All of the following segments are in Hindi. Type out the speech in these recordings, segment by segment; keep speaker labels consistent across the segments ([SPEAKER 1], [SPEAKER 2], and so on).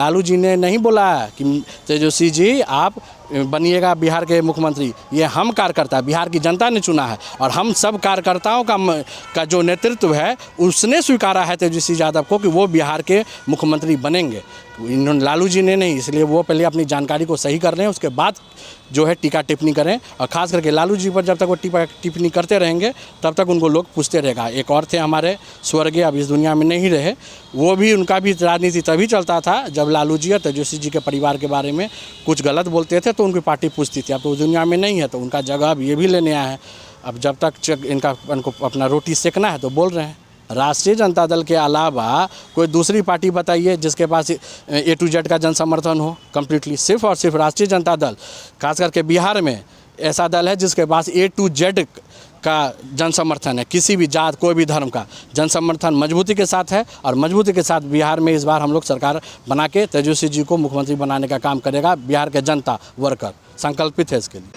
[SPEAKER 1] लालू जी ने नहीं बोला कि तेजस्वी जी आप बनिएगा बिहार के मुख्यमंत्री। ये हम कार्यकर्ता, बिहार की जनता ने चुना है और हम सब कार्यकर्ताओं का जो नेतृत्व है उसने स्वीकारा है तेजस्वी यादव को कि वो बिहार के मुख्यमंत्री बनेंगे। इन्होंने, लालू जी ने नहीं, इसलिए वो पहले अपनी जानकारी को सही कर लें, उसके बाद जो है टीका टिप्पणी करें। और ख़ास करके लालू जी पर जब तक वो टीका टिप्पणी करते रहेंगे तब तक उनको लोग पूछते रहेगा। एक और थे हमारे स्वर्गीय, अब इस दुनिया में नहीं रहे, वो भी, उनका भी राजनीति तभी चलता था जब लालू जी और तेजस्वी जी के परिवार के बारे में कुछ गलत बोलते थे तो उनकी पार्टी पूछती थी। अब तो उस दुनिया में नहीं है तो उनका जगह अब ये भी लेने आया है। अब जब तक इनको अपना रोटी सेकना है तो बोल रहे हैं। राष्ट्रीय जनता दल के अलावा कोई दूसरी पार्टी बताइए जिसके पास A to Z का जन समर्थन हो कम्प्लीटली। सिर्फ और सिर्फ राष्ट्रीय जनता दल, खास करके बिहार में ऐसा दल है जिसके पास A to Z का जन समर्थन है। किसी भी जात, कोई भी धर्म का जन समर्थन मजबूती के साथ है और मजबूती के साथ बिहार में इस बार हम लोग सरकार बना के तेजस्वी जी को मुख्यमंत्री बनाने का काम करेगा। बिहार के जनता वर्कर संकल्पित है इसके लिए।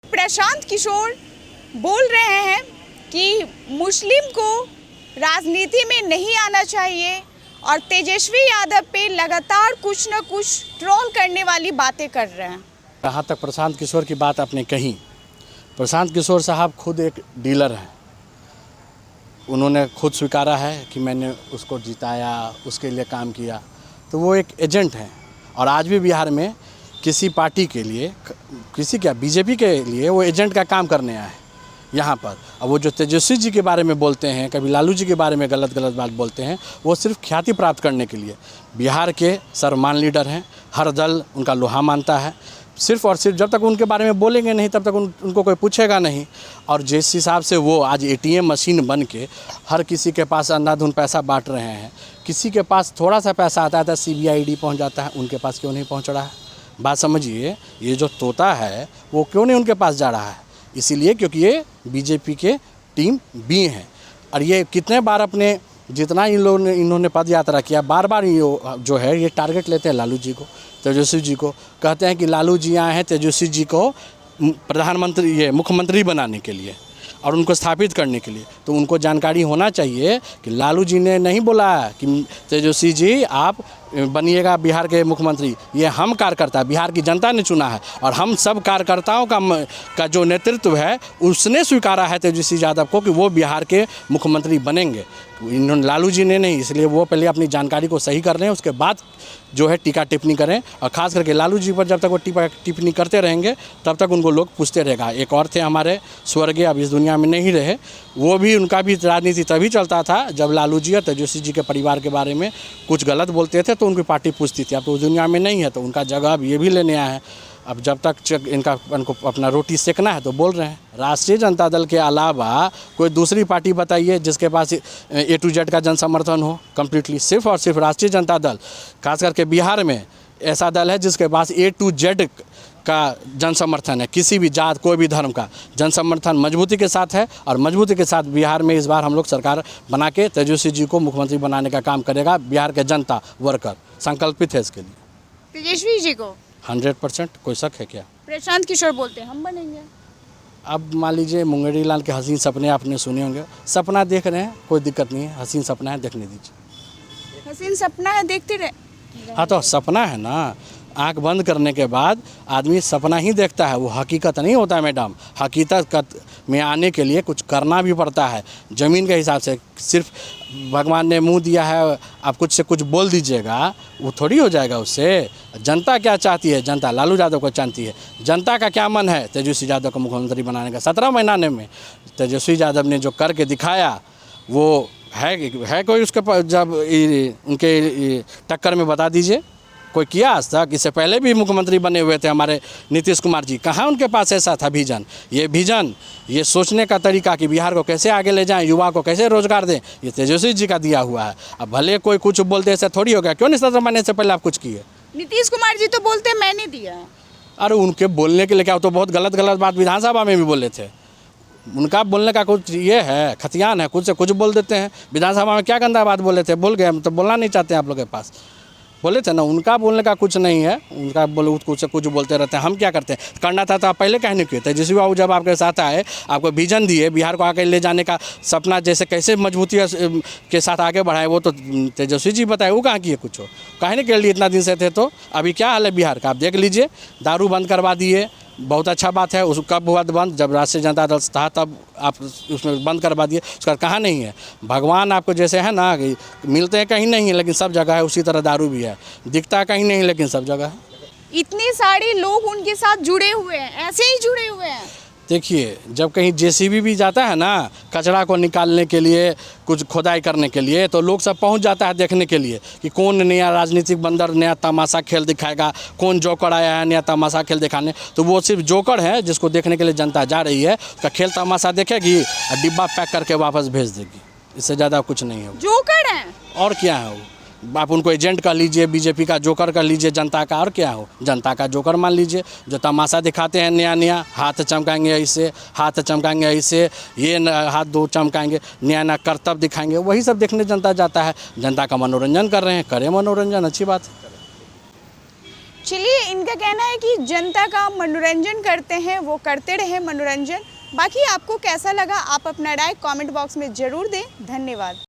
[SPEAKER 2] प्रशांत किशोर बोल रहे हैं कि मुस्लिम को राजनीति में नहीं आना चाहिए और तेजस्वी यादव पे लगातार कुछ न कुछ ट्रोल करने वाली बातें कर रहे हैं।
[SPEAKER 1] जहाँ तक प्रशांत किशोर की बात आपने कही, प्रशांत किशोर साहब खुद एक डीलर हैं। उन्होंने खुद स्वीकारा है कि मैंने उसको जिताया, उसके लिए काम किया, तो वो एक एजेंट हैं। और आज भी बिहार में किसी पार्टी के लिए, बीजेपी के लिए वो एजेंट का काम करने आए यहाँ पर। अब वो जो तेजस्वी जी के बारे में बोलते हैं, कभी लालू जी के बारे में गलत बात बोलते हैं, वो सिर्फ ख्याति प्राप्त करने के लिए। बिहार के सर्वमान्य लीडर हैं, हर दल उनका लोहा मानता है। सिर्फ और सिर्फ जब तक उनके बारे में बोलेंगे नहीं तब तक उनको कोई पूछेगा नहीं। और जिस हिसाब से वो आज ATM मशीन बन के हर किसी के पास अंधाधुंध पैसा बांट रहे हैं, किसी के पास थोड़ा सा पैसा आता है तो CBI पहुँच जाता है, उनके पास क्यों नहीं पहुँच रहा है? बात समझिए, ये जो तोता है वो क्यों नहीं उनके पास जा रहा है? इसीलिए क्योंकि ये बीजेपी के टीम B हैं। और ये कितने बार अपने, जितना इन्होंने पद यात्रा किया, बार बार ये जो है ये टारगेट लेते हैं लालू जी को, तेजस्वी जी को। कहते हैं कि लालू जी आए हैं तेजस्वी जी को प्रधानमंत्री, ये मुख्यमंत्री बनाने के लिए और उनको स्थापित करने के लिए। तो उनको जानकारी होना चाहिए कि लालू जी ने नहीं बोला कि तेजस्वी जी आप बनिएगा बिहार के मुख्यमंत्री। ये हम कार्यकर्ता, बिहार की जनता ने चुना है और हम सब कार्यकर्ताओं का जो नेतृत्व है उसने स्वीकारा है तेजस्वी यादव को कि वो बिहार के मुख्यमंत्री बनेंगे। इन्होंने, लालू जी ने नहीं, इसलिए वो पहले अपनी जानकारी को सही कर लें, उसके बाद जो है टीका टिप्पणी करें। और ख़ास करके लालू जी पर जब तक वो टीका टिप्पणी करते रहेंगे तब तक उनको लोग पूछते रहेगा। एक और थे हमारे स्वर्गीय, अब इस दुनिया में नहीं रहे, वो भी, उनका भी राजनीति तभी चलता था जब लालू जी और तेजस्वी जी के परिवार के बारे में कुछ गलत बोलते थे तो उनकी पार्टी पूछती थी। अब तो उस दुनिया में नहीं है तो उनका जगह अब ये भी लेने आया है। अब जब तक इनको अपना रोटी सेकना है तो बोल रहे हैं। राष्ट्रीय जनता दल के अलावा कोई दूसरी पार्टी बताइए जिसके पास A to Z का जन समर्थन हो कम्प्लीटली। सिर्फ और सिर्फ राष्ट्रीय जनता दल, खास करके बिहार में ऐसा दल है जिसके पास A to Z का जन समर्थन है। किसी भी जात, कोई भी धर्म का जन समर्थन मजबूती के साथ है और मजबूती के साथ बिहार में इस बार हम लोग सरकार बना के तेजस्वी जी को मुख्यमंत्री बनाने का काम करेगा। बिहार के जनता वर्कर संकल्पित है इसके लिए।
[SPEAKER 2] तेजस्वी जी को
[SPEAKER 1] 100%, कोई शक है क्या?
[SPEAKER 2] प्रशांत किशोर बोलते हैं हम बनेंगे।
[SPEAKER 1] अब मान लीजिए मुंगेरी लाल के हसीन सपने आपने सुने होंगे, सपना देख रहे हैं, कोई दिक्कत नहीं है, हसीन सपना है, देखने दीजिए।
[SPEAKER 2] हसीन सपना है, देखते रहे।
[SPEAKER 1] हाँ तो सपना है ना, आंख बंद करने के बाद आदमी सपना ही देखता है, वो हकीकत नहीं होता है मैडम। हकीकत में आने के लिए कुछ करना भी पड़ता है। ज़मीन के हिसाब से सिर्फ भगवान ने मुंह दिया है, आप कुछ से कुछ बोल दीजिएगा, वो थोड़ी हो जाएगा उससे। जनता क्या चाहती है? जनता लालू यादव को चाहती है। जनता का क्या मन है? तेजस्वी यादव को मुख्यमंत्री बनाने का। 17 महीने में तेजस्वी यादव ने जो करके दिखाया वो है कोई उसके जब उनके टक्कर में बता दीजिए कोई किया आज तक? इससे पहले भी मुख्यमंत्री बने हुए थे हमारे नीतीश कुमार जी, कहाँ उनके पास ऐसा था विजन? ये सोचने का तरीका कि बिहार को कैसे आगे ले जाएं, युवा को कैसे रोजगार दें, ये तेजस्वी जी का दिया हुआ है। अब भले कोई कुछ बोलते ऐसा थोड़ी हो गया, क्यों नहीं 17 महीने से पहले आप कुछ किए?
[SPEAKER 2] नीतीश कुमार जी तो बोलते मैंने दिया।
[SPEAKER 1] अरे उनके बोलने के लिए क्या, तो बहुत गलत बात विधानसभा में भी बोले थे। उनका बोलने का कुछ ये है, खतियान है, कुछ से कुछ बोल देते हैं। विधानसभा में क्या गंदा बात बोले थे, बोल गए, हम तो बोलना नहीं चाहते हैं आप लोग के पास। बोले थे ना, उनका बोलने का कुछ नहीं है, उनका बोले कुछ बोलते रहते हैं। हम क्या करते हैं, करना था तो आप पहले कहने क्यों। तेजस्वी बाबू जब आपके साथ आए, आपको विजन दिए, बिहार को आगे ले जाने का सपना जैसे कैसे मजबूती के साथ आगे बढ़ाए, वो तो तेजस्वी जी बताए। वो कहाँ किए कुछ, कहने के लिए इतना दिन से थे। तो अभी क्या हाल है बिहार का, आप देख लीजिए। दारू बंद करवा दिए, बहुत अच्छा बात है। उस कब हुआ बंद, जब राष्ट्रीय जनता दल था तब आप उसमें बंद करवा दिए। उसका कहाँ नहीं है। भगवान आपको जैसे है ना, मिलते हैं कहीं नहीं है लेकिन सब जगह है, उसी तरह दारू भी है, दिखता कहीं नहीं लेकिन सब जगह है।
[SPEAKER 2] इतने सारे लोग उनके साथ जुड़े हुए हैं, ऐसे ही जुड़े हुए हैं।
[SPEAKER 1] देखिए, जब कहीं जेसीबी भी जाता है ना कचरा को निकालने के लिए, कुछ खोदाई करने के लिए, तो लोग सब पहुंच जाता है देखने के लिए कि कौन नया राजनीतिक बंदर नया तमाशा खेल दिखाएगा, कौन जोकर आया है नया तमाशा खेल दिखाने। तो वो सिर्फ जोकर है जिसको देखने के लिए जनता जा रही है, उसका खेल तमाशा देखेगी और डिब्बा पैक करके वापस भेज देगी। इससे ज़्यादा कुछ नहीं है।
[SPEAKER 2] जोकर हैं
[SPEAKER 1] और क्या है वो, आप उनको एजेंट कर लीजिए, बीजेपी का जोकर कर लीजिए, जनता का। और क्या हो, जनता का जोकर मान लीजिए, जो तमाशा दिखाते हैं नया नया, हाथ चमकाएंगे ऐसे, हाथ चमकाएंगे ऐसे, ये हाथ दो चमकाएंगे, नया नया करतब दिखाएंगे, वही सब देखने जनता जाता है। जनता का मनोरंजन कर रहे हैं, करें मनोरंजन, अच्छी बात है।
[SPEAKER 2] चलिए, इनका कहना है कि जनता का मनोरंजन करते हैं, वो करते रहे मनोरंजन। बाकी आपको कैसा लगा, आप अपना राय कमेंट बॉक्स में ज़रूर दें। धन्यवाद।